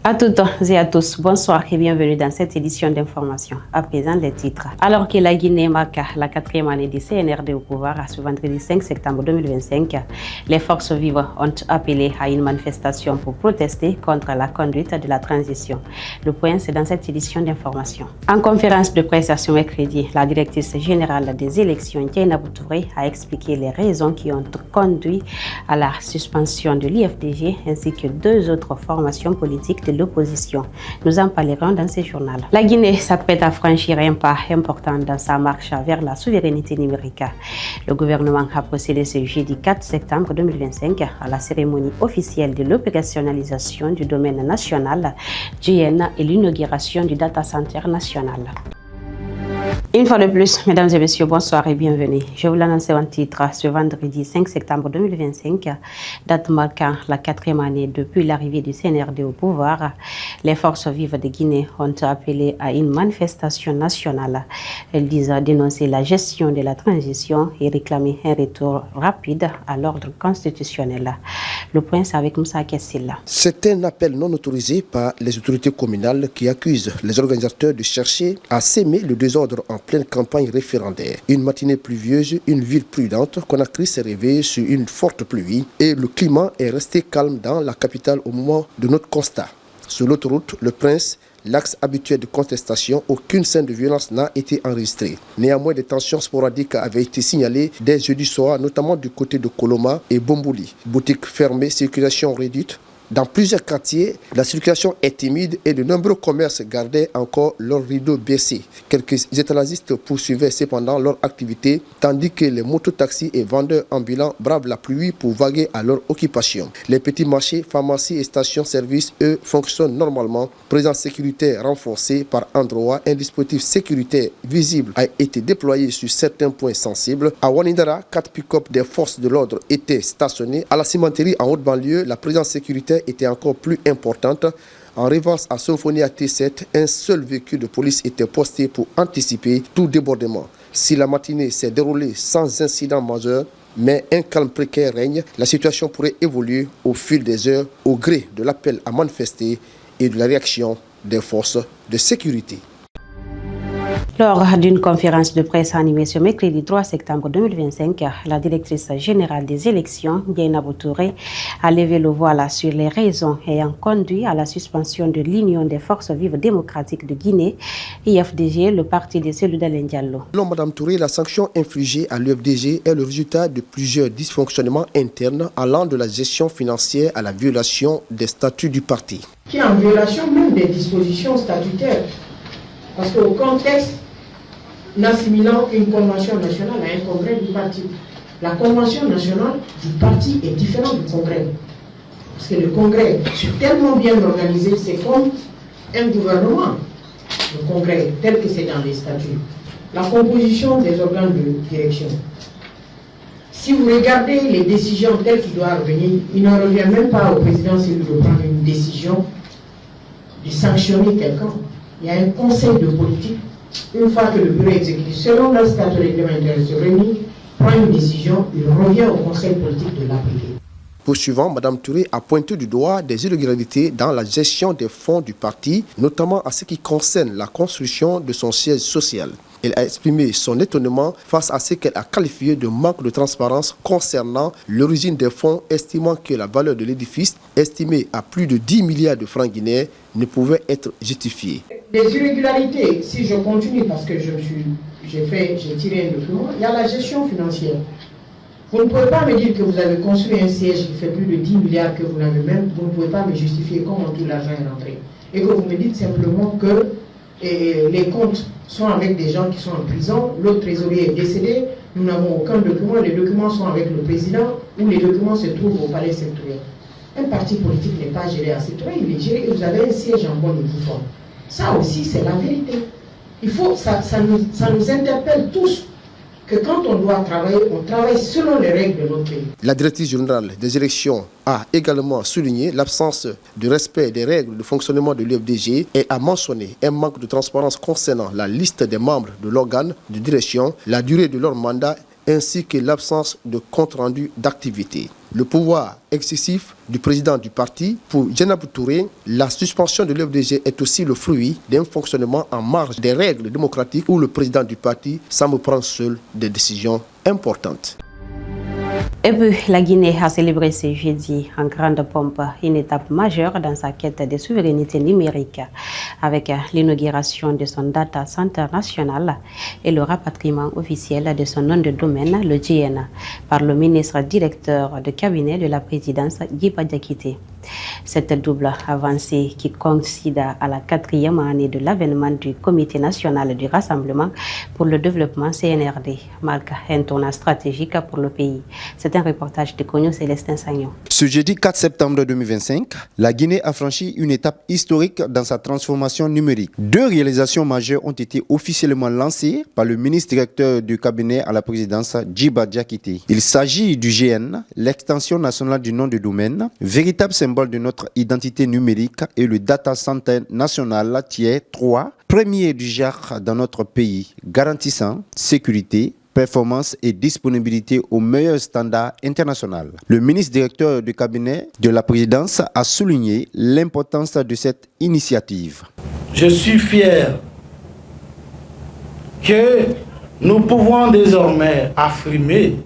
À toutes et à tous, bonsoir et bienvenue dans cette édition d'information. À présent, les titres. Alors que la Guinée marque la 4e année du CNRD au pouvoir, ce vendredi 5 septembre 2025, les forces vives ont appelé à une manifestation pour protester contre la conduite de la transition. Le point, c'est dans cette édition d'information. En conférence de presse ce mercredi, la directrice générale des élections, Dieynaba Touré, a expliqué les raisons qui ont conduit à la suspension de l'IFDG ainsi que deux autres formations politiques de l'opposition. Nous en parlerons dans ce journal. La Guinée s'apprête à franchir un pas important dans sa marche vers la souveraineté numérique. Le gouvernement a procédé ce jeudi 4 septembre 2025 à la cérémonie officielle de l'opérationnalisation du domaine national GN et l'inauguration du data center national. Une fois de plus, mesdames et messieurs, bonsoir et bienvenue. Je vous l'annonce en titre ce vendredi 5 septembre 2025, date marquant la 4e année depuis l'arrivée du CNRD au pouvoir. Les forces vives de Guinée ont appelé à une manifestation nationale. Elles disent dénoncer la gestion de la transition et réclamer un retour rapide à l'ordre constitutionnel. Le point, c'est avec Moussa Kessila. C'est un appel non autorisé par les autorités communales qui accusent les organisateurs de chercher à s'aimer le désordre en pleine campagne référendaire. Une matinée pluvieuse, une ville prudente, Conakry s'est réveillée sur une forte pluie et le climat est resté calme dans la capitale au moment de notre constat. Sur l'autoroute, le Prince, l'axe habituel de contestation, aucune scène de violence n'a été enregistrée. Néanmoins, des tensions sporadiques avaient été signalées dès jeudi soir, notamment du côté de Koloma et Bombouli. Boutiques fermées, circulation réduite. Dans plusieurs quartiers, la circulation est timide et de nombreux commerces gardaient encore leurs rideaux baissés. Quelques étalagistes poursuivaient cependant leur activité, tandis que les mototaxis et vendeurs ambulants bravent la pluie pour vaguer à leur occupation. Les petits marchés, pharmacies et stations-service, eux, fonctionnent normalement. Présence sécuritaire renforcée par endroits, un dispositif sécuritaire visible a été déployé sur certains points sensibles. À Wanidara, 4 pick-up des forces de l'ordre étaient stationnés. À la cimenterie en haute banlieue, la présence sécuritaire était encore plus importante. En revanche, à Symphonia T7, un seul véhicule de police était posté pour anticiper tout débordement. Si la matinée s'est déroulée sans incident majeur, mais un calme précaire règne, la situation pourrait évoluer au fil des heures au gré de l'appel à manifester et de la réaction des forces de sécurité. Lors d'une conférence de presse animée ce mercredi 3 septembre 2025, la directrice générale des élections, Dieynaba Touré, a levé le voile sur les raisons ayant conduit à la suspension de l'Union des forces vives démocratiques de Guinée, IFDG, le parti de Cellou Dalein Diallo. Selon Mme Touré, la sanction infligée à l'IFDG est le résultat de plusieurs dysfonctionnements internes allant de la gestion financière à la violation des statuts du parti. Qui est en violation même des dispositions statutaires. Parce qu'au contexte, n'assimilant une convention nationale à un congrès du parti. La convention nationale du parti est différente du congrès. Parce que le congrès, c'est tellement bien organisé, c'est comme un gouvernement. Le congrès, tel que c'est dans les statuts. La composition des organes de direction. Si vous regardez les décisions telles qu'il doit revenir, il ne revient même pas au président s'il de prendre une décision, de sanctionner quelqu'un. Il y a un conseil de politique. Une fois que le bureau exécutif, selon le statut réglementaire, se réunit, prend une décision, il revient au conseil politique de l'appliquer. Poursuivant, Mme Touré a pointé du doigt des irrégularités dans la gestion des fonds du parti, notamment à ce qui concerne la construction de son siège social. Elle a exprimé son étonnement face à ce qu'elle a qualifié de manque de transparence concernant l'origine des fonds, estimant que la valeur de l'édifice, estimée à plus de 10 milliards de francs guinéens, ne pouvait être justifiée. Les irrégularités, si je continue parce que j'ai tiré un document, il y a la gestion financière. Vous ne pouvez pas me dire que vous avez construit un siège qui fait plus de 10 milliards que vous n'avez même, vous ne pouvez pas me justifier comment tout l'argent est rentré. Et que vous me dites simplement que les comptes sont avec des gens qui sont en prison, l'autre trésorier est décédé, nous n'avons aucun document, les documents sont avec le président ou les documents se trouvent au palais sectoriel. Un parti politique n'est pas géré à sectoriel, il est géré et vous avez un siège en bonne et due forme. Ça aussi, c'est la vérité. Ça nous interpelle tous que quand on doit travailler, on travaille selon les règles de notre pays. La directrice générale des élections a également souligné l'absence de respect des règles de fonctionnement de l'IFDG et a mentionné un manque de transparence concernant la liste des membres de l'organe de direction, la durée de leur mandat ainsi que l'absence de compte-rendu d'activité. Le pouvoir excessif du président du parti, pour Djenabou Touré, la suspension de l'FDG est aussi le fruit d'un fonctionnement en marge des règles démocratiques où le président du parti semble prendre seul des décisions importantes. Et puis, la Guinée a célébré ce jeudi en grande pompe une étape majeure dans sa quête de souveraineté numérique avec l'inauguration de son data center national et le rapatriement officiel de son nom de domaine, le GN, par le ministre directeur de cabinet de la présidence, Djiba Diakité. Cette double avancée qui coïncide à la 4e année de l'avènement du Comité national du Rassemblement pour le développement CNRD marque un tournant stratégique pour le pays. C'est un reportage de Cogno Célestin Sagnon. Ce jeudi 4 septembre 2025, la Guinée a franchi une étape historique dans sa transformation numérique. 2 réalisations majeures ont été officiellement lancées par le ministre directeur du cabinet à la présidence, Djiba Diakité. Il s'agit du GN, l'extension nationale du nom de domaine, véritable symbole de notre identité numérique, et le Data Center National Tier 3, premier du genre dans notre pays, garantissant sécurité, performance et disponibilité aux meilleurs standards internationaux. Le ministre directeur du cabinet de la présidence a souligné l'importance de cette initiative. Je suis fier que nous pouvons désormais affirmer,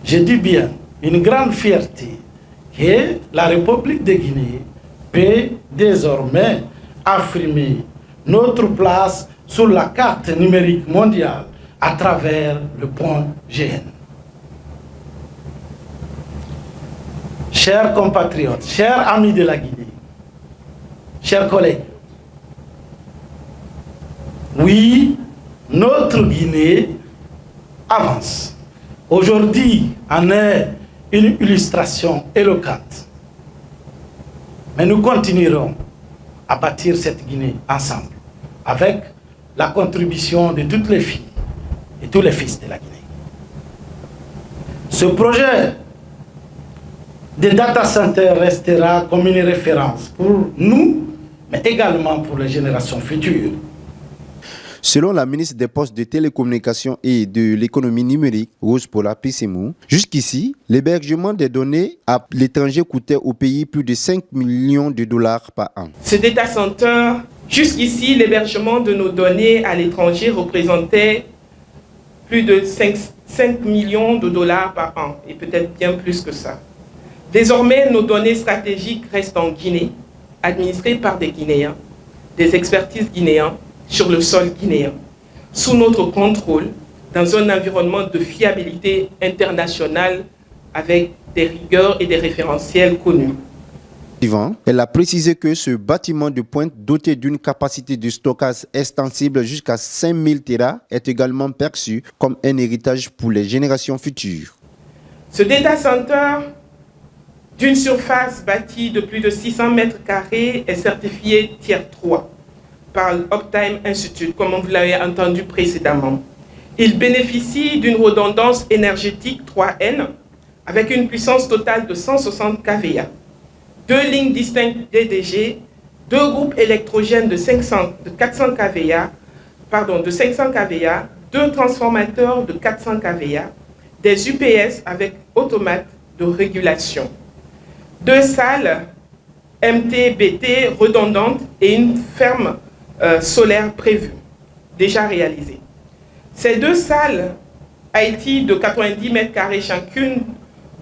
je dis bien, une grande fierté, que la République de Guinée peut désormais affirmer notre place sur la carte numérique mondiale à travers le point GN. Chers compatriotes, chers amis de la Guinée, chers collègues, oui, notre Guinée avance. Aujourd'hui en est une illustration éloquente. Mais nous continuerons à bâtir cette Guinée ensemble, avec la contribution de toutes les filles et tous les fils de la Guinée. Ce projet de data center restera comme une référence pour nous, mais également pour les générations futures. Selon la ministre des Postes, de Télécommunications et de l'Économie numérique, Rose Paula Pissemou, jusqu'ici, l'hébergement des données à l'étranger coûtait au pays plus de 5 millions de dollars par an. Ce data center, jusqu'ici, l'hébergement de nos données à l'étranger représentait plus de 5 millions de dollars par an, et peut-être bien plus que ça. Désormais, nos données stratégiques restent en Guinée, administrées par des Guinéens, des expertises guinéens, sur le sol guinéen, sous notre contrôle, dans un environnement de fiabilité internationale avec des rigueurs et des référentiels connus. Elle a précisé que ce bâtiment de pointe doté d'une capacité de stockage extensible jusqu'à 5000 Tera est également perçu comme un héritage pour les générations futures. Ce data center, d'une surface bâtie de plus de 600 mètres carrés, est certifié Tier 3. Par l'Uptime Institute, comme vous l'avez entendu précédemment. Il bénéficie d'une redondance énergétique 3N avec une puissance totale de 160 kVA, 2 lignes distinctes DDG, 2 groupes électrogènes de 500 kVA, 2 transformateurs de 400 kVA, des UPS avec automate de régulation, 2 salles MT-BT redondantes et une ferme solaire prévue, déjà réalisée. Ces 2 salles IT de 90 m² chacune,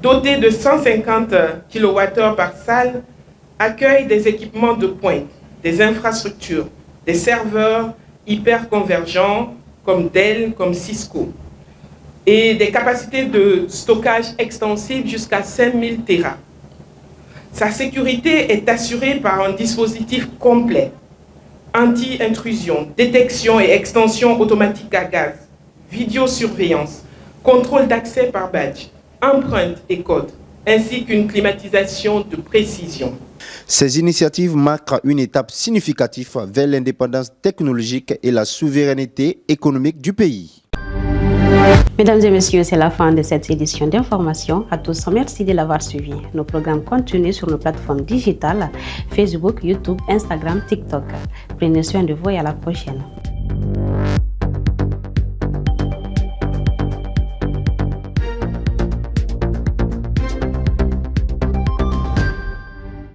dotées de 150 kWh par salle, accueillent des équipements de pointe, des infrastructures, des serveurs hyperconvergents comme Dell, comme Cisco, et des capacités de stockage extensibles jusqu'à 5000 Tera. Sa sécurité est assurée par un dispositif complet, anti-intrusion, détection et extension automatique à gaz, vidéosurveillance, contrôle d'accès par badge, empreinte et code, ainsi qu'une climatisation de précision. Ces initiatives marquent une étape significative vers l'indépendance technologique et la souveraineté économique du pays. Mesdames et messieurs, c'est la fin de cette édition d'information. À tous, merci de l'avoir suivi. Nos programmes continuent sur nos plateformes digitales Facebook, YouTube, Instagram, TikTok. Prenez soin de vous et à la prochaine.